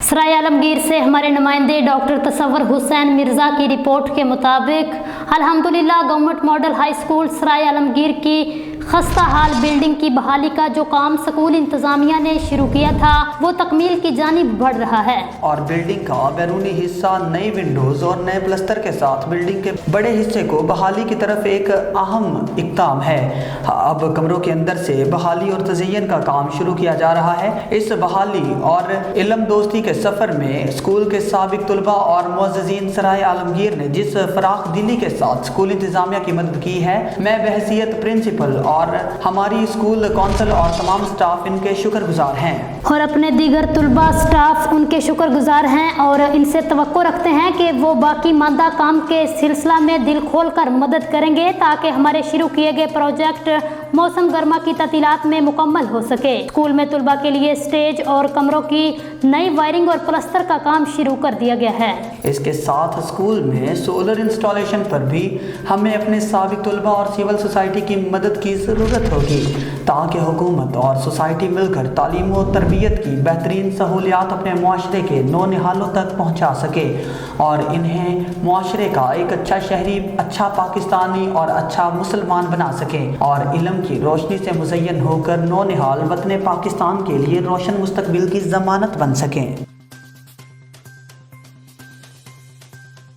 सराय आलमगीर से हमारे नुमाइंदे डॉक्टर तसव्वुर हुसैन मिर्ज़ा की रिपोर्ट के मुताबिक अल्हम्दुलिल्लाह गवर्नमेंट मॉडल हाई स्कूल सराय आलमगीर की खस्ता हाल बिल्डिंग की बहाली का जो काम स्कूल इंतजामिया ने शुरू किया था वो तकमील की जानिब बढ़ रहा है और बिल्डिंग का बैरूनी हिस्सा नई विंडोज और नए प्लस्तर के साथ बिल्डिंग के बड़े हिस्से को बहाली की तरफ एक अहम इक़दाम है। अब कमरों के अंदर से बहाली और तज़य्यन का काम शुरू किया जा रहा है। इस बहाली और इल्म दोस्ती के सफ़र में स्कूल के साबिक तलबा और मुअज़्ज़िज़ीन सराय आलमगीर ने जिस फराख दिली के साथ स्कूल इंतजामिया की मदद की है, मैं बहैसियत प्रिंसिपल और हमारी स्कूल कौंसिल और तमाम स्टाफ इनके शुक्रगुजार हैं और अपने दीगर तलबा स्टाफ उनके शुक्रगुजार हैं और इनसे तवक्को रखते हैं कि वो बाकी मादा काम के सिलसिला में दिल खोल कर मदद करेंगे ताकि हमारे शुरू किए गए प्रोजेक्ट मौसम गर्मा की ततीलात में मुकम्मल हो सके। स्कूल में तलबा के लिए स्टेज और कमरों की नई वायरिंग और प्लस्तर का काम शुरू कर दिया गया है। इसके साथ स्कूल में सोलर इंस्टॉलेशन पर भी हमें अपने साबिक तलबा और सिविल सोसाइटी की मदद की ज़रूरत होगी ताकि हुकूमत और सोसाइटी मिलकर तालीम और तरबियत की बेहतरीन सहूलियात अपने मुआशरे के नौ निहालों तक पहुँचा सके और इन्हें मुआशरे का एक अच्छा शहरी, अच्छा पाकिस्तानी और अच्छा मुसलमान बना सकें और इल्म की रोशनी से मुज़य्यन होकर नौ निहाल वतन पाकिस्तान के लिए रोशन मुस्तकबिल की ज़मानत बन सकें।